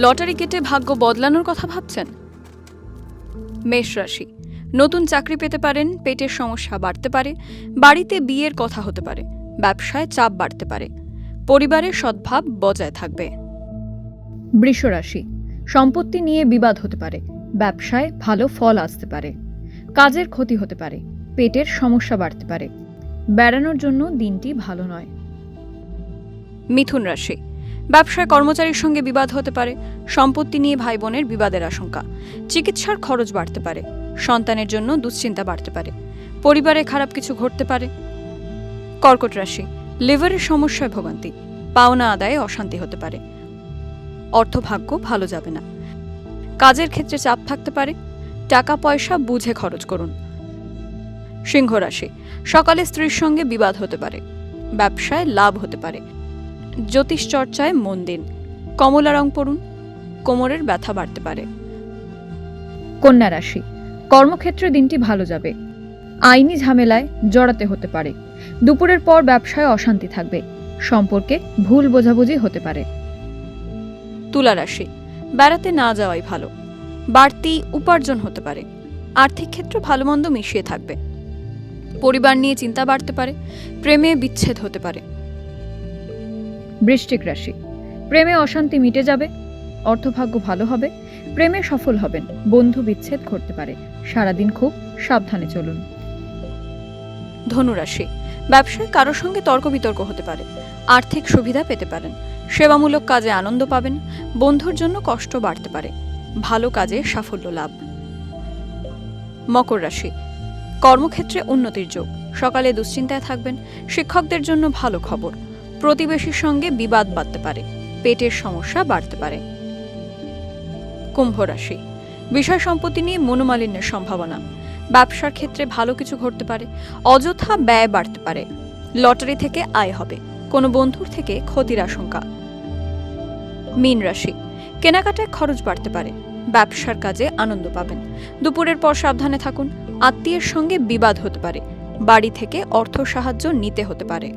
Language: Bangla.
লটারি কেটে ভাগ্য বদলানোর কথা ভাবছেন? মেষ রাশি, নতুন চাকরি পেতে পারেন, পেটের সমস্যা বাড়তে পারে, বাড়িতে বিয়ের কথা হতে পারে, ব্যবসায় চাপ বাড়তে পারে, পরিবারের সদ্ভাব বজায় থাকবে। বৃষ রাশি, সম্পত্তি নিয়ে বিবাদ হতে পারে, ব্যবসায় ভালো ফল আসতে পারে, কাজের ক্ষতি হতে পারে, পেটের সমস্যা বাড়তে পারে, বেড়ানোর জন্য দিনটি ভালো নয়। মিথুন রাশি, ব্যবসায় কর্মচারীর সঙ্গে বিবাদ হতে পারে, সম্পত্তি নিয়ে ভাই বোনের বিবাদের আশঙ্কা, চিকিৎসার খরচ বাড়তে পারে, সন্তানের জন্য দুশ্চিন্তা বাড়তে পারে, পরিবারে খারাপ কিছু ঘটতে পারে। কর্কট রাশি, লিভারের সমস্যায় ভোগান্তি, পাওনা আদায়ে অশান্তি হতে পারে, অর্থভাগ্য ভালো যাবে না, কাজের ক্ষেত্রে চাপ থাকতে পারে, টাকা পয়সা বুঝে খরচ করুন। সিংহ রাশি, সকালে স্ত্রীর সঙ্গে বিবাদ হতে পারে, ব্যবসায় লাভ হতে পারে, জ্যোতিষ চর্চায় মন দিন, কমলা রং পরুন, কোমরের ব্যথা বাড়তে পারে। কন্যা রাশি, কর্মক্ষেত্রে দিনটি ভালো যাবে, আইনি ঝামেলায় জড়াতে হতে পারে, দুপুরের পর ব্যবসায় অশান্তি থাকবে, সম্পর্কে ভুল বোঝাবুঝি হতে পারে। তুলা রাশি, বেড়াতে না যাওয়াই ভালো, বাড়তি উপার্জন হতে পারে, আর্থিক ক্ষেত্র ভালো মন্দ মিশিয়ে থাকবে, পরিবার নিয়ে চিন্তা বাড়তে পারে, প্রেমে বিচ্ছেদ হতে পারে। বৃশ্চিক রাশি, প্রেমে অশান্তি মিটে যাবে, অর্থভাগ্য ভালো হবে, প্রেমে সফল হবেন, বন্ধু বিচ্ছেদ ঘটতে পারে, সারাদিন খুব সাবধানে চলুন। ধনু রাশি, ব্যবসায় কারোর সঙ্গে তর্ক বিতর্ক হতে পারে, আর্থিক সুবিধা পেতে পারেন, সেবামূলক কাজে আনন্দ পাবেন, বন্ধুর জন্য কষ্ট বাড়তে পারে, ভালো কাজে সাফল্য লাভ। মকর রাশি, কর্মক্ষেত্রে উন্নতির যোগ, সকালে দুশ্চিন্তায় থাকবেন, শিক্ষকদের জন্য ভালো খবর, প্রতিবেশীর সঙ্গে বিবাদ বাড়তে পারে, পেটের সমস্যা বাড়তে পারে। কুম্ভ রাশি, বিষয় সম্পত্তি নিয়ে মনোমালিন্যের সম্ভাবনা, ব্যবসার ক্ষেত্রে ভালো কিছু ঘটতে পারে, অযথা ব্যয় বাড়তে পারে, লটারি থেকে আয় হবে, কোনো বন্ধুর থেকে ক্ষতির আশঙ্কা। মীন রাশি, কেনাকাটায় খরচ বাড়তে পারে, ব্যবসার কাজে আনন্দ পাবেন, দুপুরের পর সাবধানে থাকুন, আত্মীয়ের সঙ্গে বিবাদ হতে পারে, বাড়ি থেকে অর্থ সাহায্য নিতে হতে পারে।